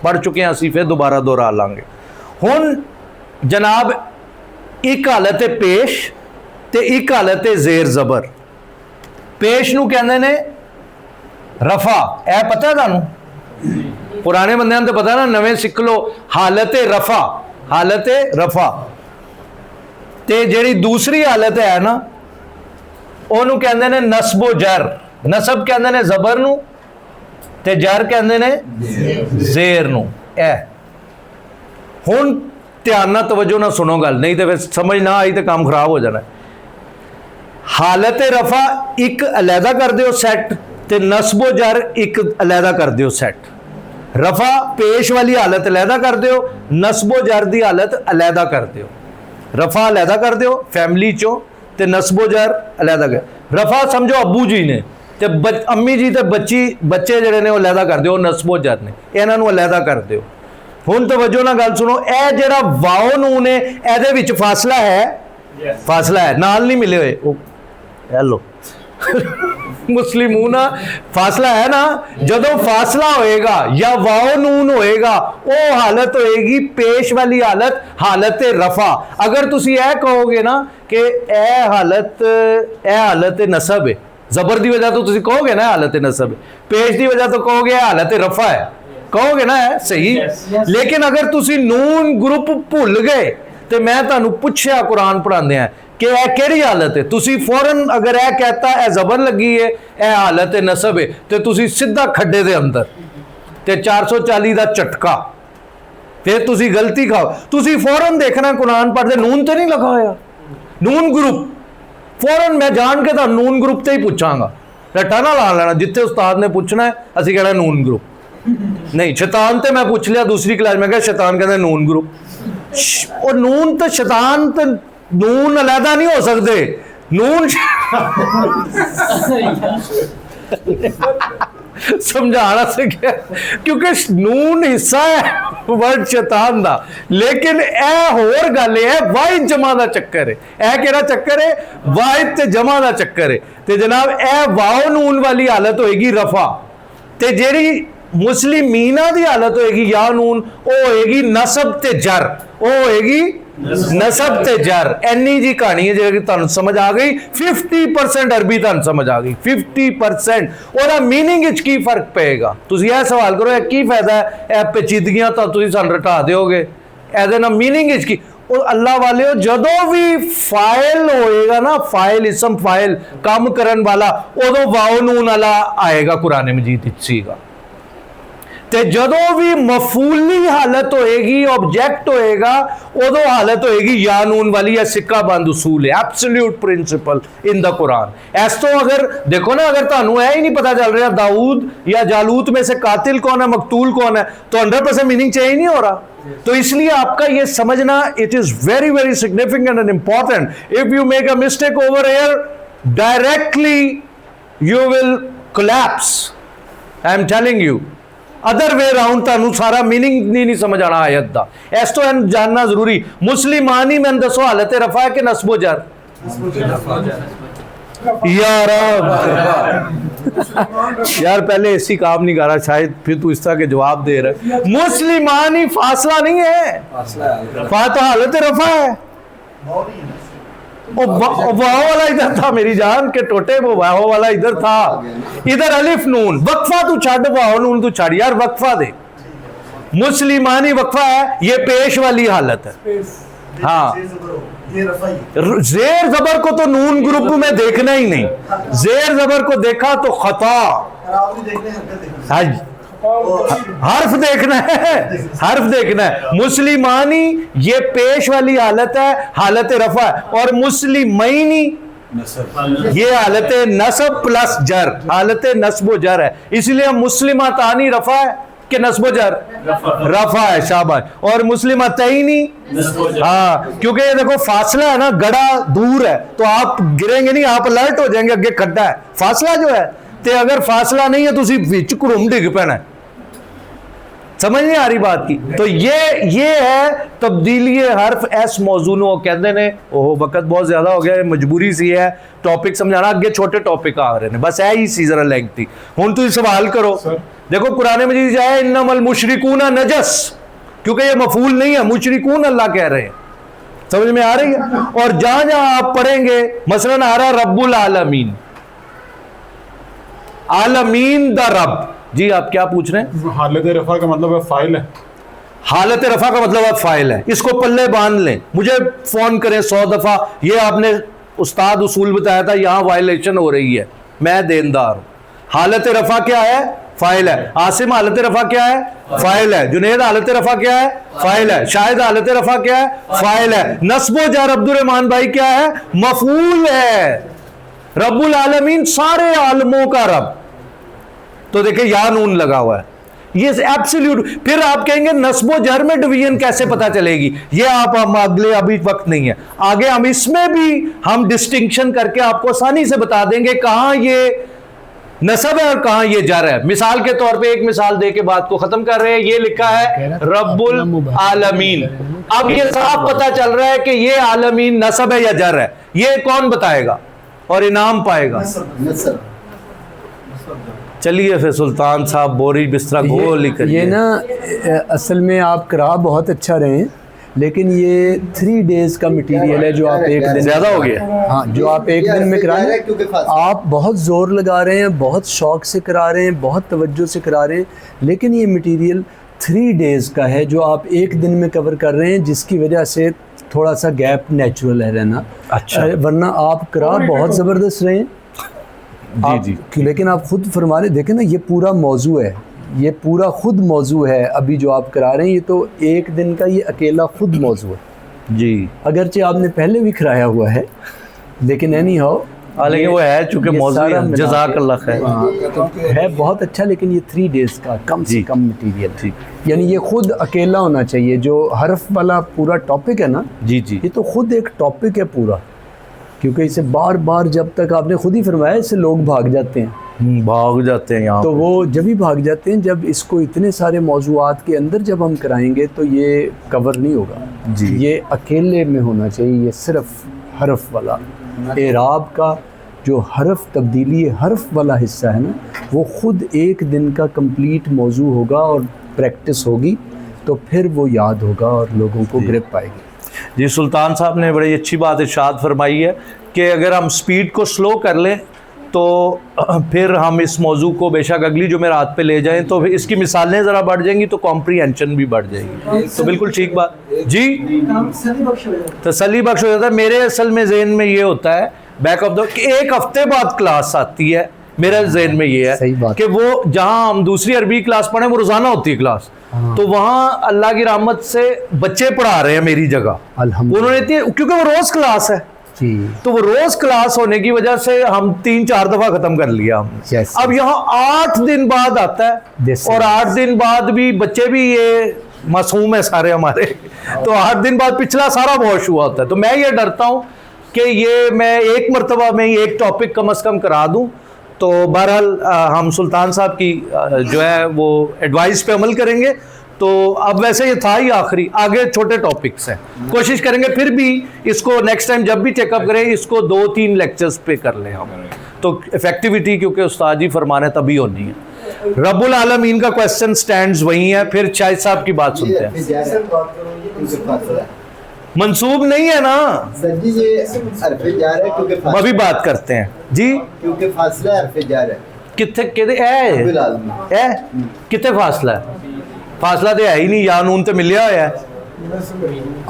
पढ़ चुके हैं असीं, फिर दोबारा दोहरा लांगे। हुण जनाब, एक हालत है पेश ते एक हालत है जेर जबर। पेश नू कहंदे ने रफा, ए पता है तुहानू? पुराने बंदियां तो पता ना, नवे सिख लो। हालत रफा, हालत रफा। ते जिहड़ी दूसरी हालत है ना, ओनू कहंदे ने नस्बो जर। ਨਸਬ ਕਹਿੰਦੇ ਨੇ ਜ਼ਬਰ ਨੂੰ ਤੇ ਜਰ ਕਹਿੰਦੇ ਨੇ ਜ਼ੇਰ ਨੂੰ। ਇਹ ਹੁਣ ਧਿਆਨ ਨਾਲ ਤਵੱਜੋ ਨਾਲ ਸੁਣੋ ਗੱਲ, ਨਹੀਂ ਤੇ ਫਿਰ ਸਮਝ ਨਾ ਆਈ ਤੇ ਕੰਮ ਖਰਾਬ ਹੋ ਜਾਣਾ। ਹਾਲਤ ਰਫਾ ਇੱਕ ਅਲੱਗਾ ਕਰ ਦਿਓ ਸੈੱਟ ਤੇ ਨਸਬੋ ਜਰ ਇੱਕ ਅਲੱਗਾ ਕਰ ਦਿਓ ਸੈੱਟ। रफा पेश वाली हालत अलहदा कर दियो, नस्बो जर दी हालत अलहदा कर दियो। रफा अलहदा कर दियो फैमिली चो ते नस्बो जर अलहदा कर। रफा समझो अबू जी ने ते अम्मी जी ते बच्चे जड़े ने अलहदा कर दियो, नस्बो जर ने इन्हां नूं अलहदा कर दियो। हुण तवज्जो नाल गल सुनो, ए जिहड़ा वाओ नून है इहदे विच फासला है, फासला है, नाल नहीं मिले हुए। हेलो मुस्लिमूना फासला है ना, जदों फासला होएगा या वाओ नून होएगा वो हालत होएगी पेश वाली हालत, हालत रफा। अगर तुसी ऐ कहोगे ना कि ए हालत नसब है, जबर की वजह तो तुसी कहोगे ना हालत नसब है, पेश की वजह तो कहोगे हालत रफा है, कहोगे ना है सही। लेकिन अगर तुसी नून ग्रुप भुल गए तो मैं तुहानू पुछया कुरान पढ़ाते हैं कि यह केड़ी हालत है, तुसी फौरन अगर यह कहता है जबर लगी है यह हालत नसब है तो तुसी सीधा खड्डे दे अंदर ते 440 का झटका, फिर तुसी गलती खाओ। तुसी फौरन देखना कुरान पढ़ते नून तो नहीं लगा होया, नून ग्रुप फौरन मैं जान के तो नून ग्रुप ते ही पूछांगा, रट्टा ना ला लेना जिथे उस्ताद ने पूछना है असी कहना नून ग्रुप नहीं। शैतान ते मैं पूछ लिया दूसरी क्लास में, क्या शैतान कहता नून ग्रुप, और नून तो शैतान तो नून अलहदा नहीं हो सकते, नून समझाना से क्या, क्योंकि नून हिस्सा है वर्ड शैतान दा, लेकिन ए होर गल है वाहिद जमा दा चक्कर है। ए केड़ा चक्कर है, वाहिद ते जमा दा चक्कर है। ते जनाब ए वाओ नून वाली हालत होएगी रफा, ते जेड़ी मुस्लिमीना दी हालत होएगी या नून वो होएगी नसब ते जर, वो होएगी नसब ते जर। एनी जी कहानी है जो तुहानू समझ आ गई, 50% अरबी तुहानू समझ आ गई, 50%। और मीनिंग विच की फर्क पेगा, तुसीं यह सवाल करो यह की फायदा है, यह पेचीदगियां तो तुसीं सानू रटा दोगे, एहदे नाल मीनिंग विच की। और अल्लाह वाले जदों भी फाइल होएगा ना, फाइल इसम फाइल काम करन वाला, उदों वाओ नून वाला आएगा कुरान मजीद विच सीगा। ते जदों भी मफूली हालत होएगी, ऑब्जेक्ट होएगा, उदों हालत होएगी या नून वाली, या सिक्का बंद उसूल है, absolute principle in the Quran. ऐस तो अगर देखो ना, अगर तुहानू है ही नहीं पता चल रहा दाऊद या जालूत में से कातिल कौन है, मकतूल कौन है, तो 100% मीनिंग चेंज नहीं हो रहा। तो इसलिए आपका ये समझना it is very very significant and important. If you make a mistake over here directly you will collapse, I am telling you. Other way round तुहानू सारा मीनिंग नहीं समझ आना आयत दा, इस तो जानना जरूरी। मुस्लिमानी मैंने दसो हालत रफा है कि नस्बो जर, यार पहले ऐसी काम नहीं कर रहा, शायद फिर तू इस तरह के जवाब दे रहा है। मुस्लिमानी फासला नहीं है, तो हालत रफा है। वाओ वाला इधर था मेरी जान के टोटे, वो वाओ वाला इधर था, इधर अलिफ नून, वक्फा तू छड़, वाओ नून तू छड़ यार, वक्फा दे। मुस्लिमानी वक्फा है, ये पेश वाली हालत है। हाँ, जेर जबर को तो नून ग्रुप में देखना ही नहीं, जेर जबर को देखा तो खता, हर्फ देखना है, हर्फ देखना है। मुस्लिमानी ये पेश वाली हालत है, हालत रफा है, और मुस्लिमैनी ये हालत नसब प्लस जर, हालत नस्बो जर है। इसलिए मुस्लिमातानी रफा है कि नस्बो जर, रफा है, शाबाश। और मुस्लिमतैनी, हाँ, क्योंकि ये देखो फासला है ना, गड़ा दूर है तो आप गिरेंगे नहीं, आप अलर्ट हो जाएंगे, अगे खड्डा है, फासला जो है। ते अगर फासला नहीं है तो उसी विच घुम डिग पैना है। समझ नहीं आ रही बात की? तो ये है तब्दीली हर्फ एस मौजूनो कहते ने। ओह वक्त बहुत ज्यादा हो गया, मजबूरी सी है टॉपिक समझाना, अगे छोटे टॉपिक आ रहे हैं, बस यही सी जरा लेंथ थी। हुण तुसीं सवाल करो, देखो कुरान मजीद जाए इन्नमल मुशरिकूना नजस, क्योंकि ये मफूल नहीं है, मुशरिकून अल्लाह कह रहे हैं, समझ में आ रही है। और जहां जहां आप पढ़ेंगे मसलन आ रहा रब्बुल आलमीन, आलमीन द रब। जी आप क्या पूछ रहे हैं? हालत रफा का मतलब है फाइल है, हालत रफा का मतलब है फाइल है, इसको पल्ले बांध लें, मुझे फोन करें 100 दफा, ये आपने उस्ताद उसूल बताया था, यहां वायलेशन हो रही है, मैं देनदार हूं। हालत रफा क्या है? फाइल है। आसिम हालत रफा क्या है? फाइल है। जुनेद हालत रफा क्या है? फाइल है। शाहिद हालत रफा क्या है? फाइल है। नस्बो जार अब्दुर्रहमान भाई क्या है? मफूल है। रब्बुल आलमीन सारे आलमों का रब, तो देखिए या नून लगा हुआ है, ये एब्सोल्यूट। फिर आप कहेंगे नस्बो जर में डिवीजन कैसे पता चलेगी? ये आप हम अगले, अभी वक्त नहीं है, आगे हम इसमें भी हम डिस्टिंक्शन करके आपको आसानी से बता देंगे कहां ये नसब है और कहां ये जर है। मिसाल के तौर पे एक मिसाल दे के बात को खत्म कर रहे हैं। ये लिखा है रब्बुल आलमीन। अब ये साफ पता चल रहा है कि ये आलमीन नसब है या जर है, ये कौन बताएगा और इनाम पाएगा? चलिए फिर सुल्तान साहब बोरी बिस्तरा गोल ही करिए। ये ना असल में आप करा बहुत अच्छा रहे हैं, लेकिन ये 3 डेज का मटेरियल है जो आप एक दिन ज्यादा हो गया। हाँ, जो आप एक दिन में करा रहे हैं। आप बहुत ज़ोर लगा रहे हैं, बहुत शौक से करा रहे हैं, बहुत तवज्जो से करा रहे हैं, लेकिन ये मटेरियल 3 डेज़ का है जो आप एक दिन में कवर कर रहे हैं, जिसकी वजह से थोड़ा सा गैप नेचुरल है रहना। अच्छा, वरना आप करा बहुत ज़बरदस्त रहे हैं जी। लेकिन आप खुद फरमा रहे, देखें ना, ये पूरा मौजू है, ये पूरा खुद मौजू है। अभी जो आप करा रहे हैं ये तो एक दिन का ये अकेला खुद मौजू है जी। अगरचे आपने पहले भी कराया हुआ है, लेकिन एनी हाउ लेकिन वो है चूंकि मौजू जज़ाकल्लाह खैर है बहुत अच्छा, लेकिन ये 3 डेज़ का कम से कम मटीरियल, ठीक, यानी ये खुद अकेला होना चाहिए। जो हर्फ वाला पूरा टॉपिक है ना, जी, ये तो खुद एक टॉपिक है पूरा, क्योंकि इसे बार बार, जब तक आपने खुद ही फरमाया, इससे लोग भाग जाते हैं, भाग जाते हैं यहाँ तो वो जब भी भाग जाते हैं, जब इसको इतने सारे मौजूआत के अंदर जब हम कराएंगे तो ये कवर नहीं होगा जी। ये अकेले में होना चाहिए। ये सिर्फ हरफ वाला एराब का जो हरफ तब्दीली हरफ वाला हिस्सा है ना, वो खुद एक दिन का कंप्लीट मौजू होगा और प्रैक्टिस होगी, तो फिर वो याद होगा और लोगों को ग्रिप आएगी। जी, सुल्तान साहब ने बड़ी अच्छी बात इरशाद फरमाई है कि अगर हम स्पीड को स्लो कर लें तो फिर हम इस मौजू को बेशक अगली जुमेरात पे ले जाएं तो फिर इसकी मिसालें ज़रा बढ़ जाएंगी तो कॉम्प्रीहेंशन भी बढ़ जाएगी। तो बिल्कुल ठीक बात जी, तसल्ली बख्श हो जाता है। मेरे असल में जहन में ये होता है बैक ऑफ द कि एक हफ्ते बाद क्लास आती है, मेरे जहन में ये है कि वो जहाँ हम दूसरी अरबी क्लास पढ़ें वो रोज़ाना होती है क्लास, तो वहाँ अल्लाह की रहमत से बच्चे पढ़ा रहे हैं मेरी जगह, उन्होंने क्योंकि वो रोज़ क्लास है, तो वो रोज क्लास होने की वजह से हम 3-4 दफा खत्म कर लिया हमने। अब यहाँ 8 दिन बाद आता है और 8 दिन बाद भी बच्चे भी ये मासूम है सारे हमारे, तो 8 दिन बाद पिछला सारा वॉश हुआ होता है। तो मैं ये डरता हूँ कि ये मैं एक मरतबा में ही एक टॉपिक कम अज़ कम करा दूँ। तो बहरहाल हम सुल्तान साहब की जो है वो एडवाइस पे अमल करेंगे। तो अब वैसे ये था ही आखिरी, आगे छोटे टॉपिक्स हैं, कोशिश करेंगे फिर भी इसको नेक्स्ट टाइम जब भी चेकअप करें इसको 2-3 लेक्चर्स पे कर लें हम, तो इफेक्टिविटी क्योंकि उस्ताद जी फरमाने तभी होनी है। रब्बुल आलमीन का क्वेश्चन स्टैंड्स वही है। फिर शाहिद साहब की बात सुनते हैं। मंसूब नहीं है ना सर जी, ये हरफ़े जार है क्योंकि अभी बात करते हैं जी, क्योंकि फासला हरफ़े जार है। कितने फासला है? फासला तो है ही नहीं, या नून तो मिलिया होया है।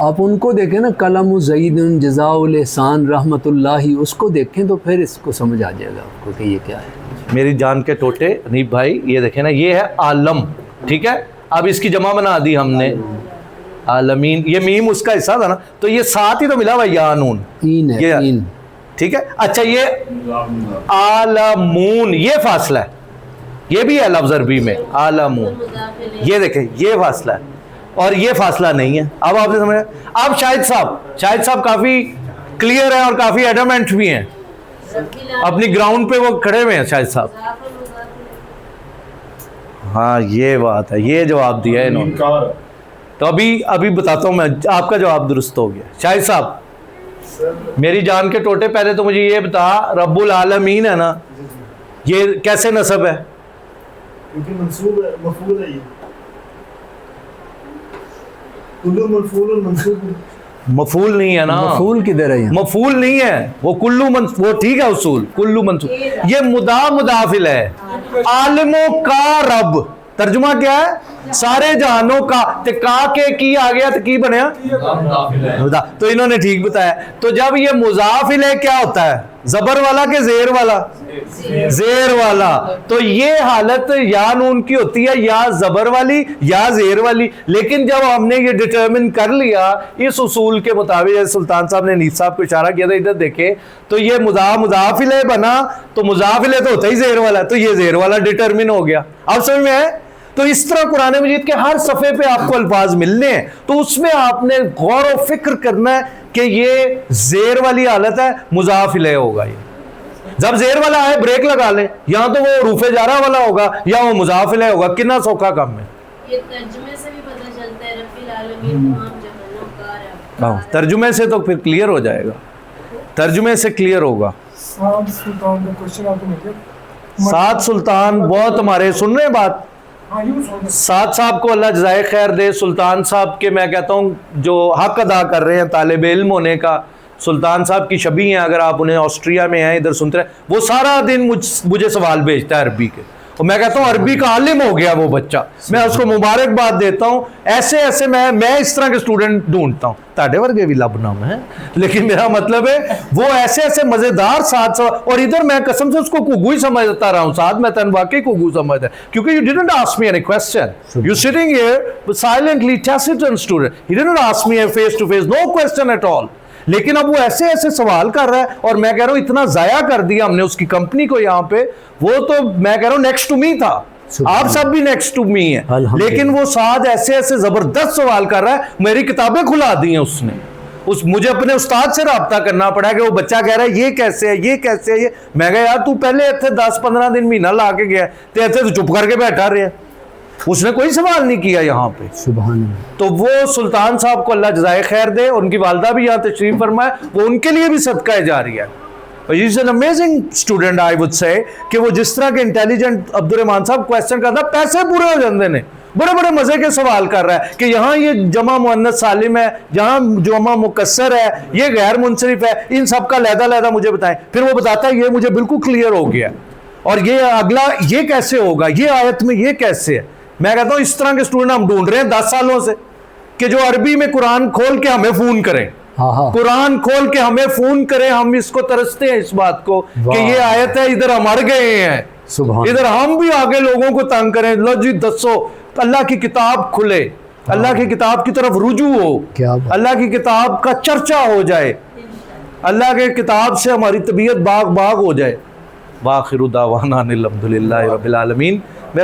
आप उनको देखें ना, कलम ज़ईदुन जज़ाउल एहसान रहमतुल्लाही, उसको देखें तो फिर इसको समझ आ जाएगा आपको कि ये क्या है। मेरी जान के टोटे अनीफ भाई, ये देखें ना, ये है आलम, ठीक है। अब इसकी जमा बना दी हमने, आलमीन, ये मीम उसका हिस्सा था ना, तो ये साथ ही तो मिला हुआ या नून, तीन है, ये तीन, ठीक है। अच्छा, ये आलमून, ये फासला है, ये भी है लफ्ज़ अरबी में आलमून, ये देखें ये फासला है और ये फासला नहीं है। अब आपने समझा। अब शाहिद साहब काफ़ी क्लियर है और काफ़ी एडमेंट भी हैं, अपनी ग्राउंड पे वो खड़े हुए हैं शाहिद साहब। हाँ, ये बात है, ये जवाब दिया है इन्होंने। तो अभी बताता हूँ मैं, आपका जवाब दुरुस्त हो गया। शाहिद साहब, मेरी जान के टोटे, पहले तो मुझे ये बता, रब्बुल आलमीन है ना, ये कैसे नसब है? क्योंकि मंसूब है, मफूल है। ये कुल्लू मफूल मंसूब, मफूल नहीं है ना, मफूल किधर है? मफूल नहीं है वो, कुल्लू वो ठीक है उसूल, कुल्लू मंसूब, ये मुदाफिल है। आलिमों का रब, तर्जुमा क्या है? सारे जहानों का, ते का के की आ गया तो की बनया, तो इन्होंने ठीक बताया। तो जब ये मुजाफिल है क्या होता है? जबर वाला के जेर वाला? जेर वाला। तो ये हालत या नून की होती है या जबर वाली या जेर वाली। लेकिन जब हमने ये डिटरमिन कर लिया इस उसूल के मुताबिक, सुल्तान साहब ने नीस साहब को इशारा किया था, इधर देखे तो ये मुजाफिले बना, तो मुजाफिले तो होता ही जेर वाला, तो ये जेर वाला डिटरमिन हो गया। अब समझ में है? तो इस तरह कुरान मजीद के हर सफ़े पे आपको अल्फाज मिलने हैं, तो उसमें आपने गौर व फिक्र करना है कि ये जेर वाली हालत है, मुजाफिले होगा। ये जब जेर वाला है ब्रेक लगा ले, यहां तो वो रूफे जारा वाला होगा या वो मुजाफिले होगा। कितना सौखा कम है। ये तर्जुमे से भी पता चलता है रब्बिल आलमीन तमाम जहानों का। तर्जुमे से तो फिर क्लियर हो जाएगा, तर्जुमे से क्लियर होगा। सात सुल्तान का क्वेश्चन आपको मिल गया। सात सुल्तान बहुत हमारे सुन रहे हैं बात। हाँ, यूं सुन रहे। साद साहब को अल्लाह जज़ाए खैर दे। सुल्तान साहब के मैं कहता हूँ जो हक अदा कर रहे हैं तालिब इल्म होने का, सुल्तान साहब की शबी हैं। अगर आप उन्हें ऑस्ट्रिया में हैं, इधर सुनते रहे, वो सारा दिन मुझे सवाल भेजता है अरबी के, और मैं कहता हूँ अरबी का आलिम हो गया वो बच्चा। मैं उसको मुबारकबाद देता हूँ। ऐसे ऐसे मैं इस तरह के स्टूडेंट ढूंढता हूँ। ताड़े वर्गे भी लबनाम है, लेकिन मेरा मतलब है वो ऐसे ऐसे मजेदार साथ। और इधर मैं कसम से उसको कुगू ही समझता रहा हूँ। साथ में तन वाकई कुगू समझता है, क्योंकि you didn't ask me any question, you sitting here silently taciturn student, he didn't ask me face to face, no question at all. लेकिन अब वो ऐसे ऐसे सवाल कर रहा है, और मैं कह रहा हूं इतना जाया कर दिया हमने उसकी कंपनी को यहाँ पे। वो तो मैं कह रहा हूं नेक्स्ट टू मी था, आप सब भी नेक्स्ट टू मी है, लेकिन वो साथ ऐसे ऐसे जबरदस्त सवाल कर रहा है। मेरी किताबें खुला दी हैं उसने। मुझे अपने उस्ताद से रब्ता करना पड़ा कि वो बच्चा कह रहा है ये कैसे है, ये कैसे है, ये। मैं कहा यार तू पहले इतने 10-15 दिन महीना ला के गया, तो ऐसे तो चुप करके बैठा रहे, उसने कोई सवाल नहीं किया यहाँ पे। सुभान अल्लाह। तो वो सुल्तान साहब को अल्लाह जज़ाए खैर दे, उनकी वालदा भी यहाँ तशरीफ फरमाए, वो उनके लिए भी सदका जारी है। Is an amazing student I would say, कि वो जिस तरह के इंटेलिजेंट अब्दुर्रहमान साहब क्वेश्चन करता, पैसे पूरे हो जाते हैं, बड़े बड़े मजे के सवाल कर रहा है कि यहाँ ये जमा मुअन्नस सालिम है, यहाँ जमा मुकस्सर है, ये गैर मुनसरिफ है, इन सब का लहदा मुझे बताएं। फिर वो बताता है ये मुझे बिल्कुल क्लियर हो गया, और ये अगला ये कैसे होगा, ये आयत में ये कैसे है। मैं कहता हूँ इस तरह के स्टूडेंट हम ढूंढ रहे हैं 10 सालों से, कि जो अरबी में कुरान खोल के हमें फोन करें, कुरान खोल के हमें फोन करें। हम इसको तरसते हैं इस बात को कि ये आयत है, इधर हम अड़ गए हैं, इधर हम भी आगे लोगों को तंग करें। लो जी दसो, अल्लाह की किताब खुले, अल्लाह की किताब की तरफ रुजू हो, अल्लाह की किताब का चर्चा हो जाए, अल्लाह के किताब से हमारी तबीयत बाग बाग हो जाए। वाखिरु दावाना अनिल हम्दुलिल्लाहि रब्बिल आलमीन।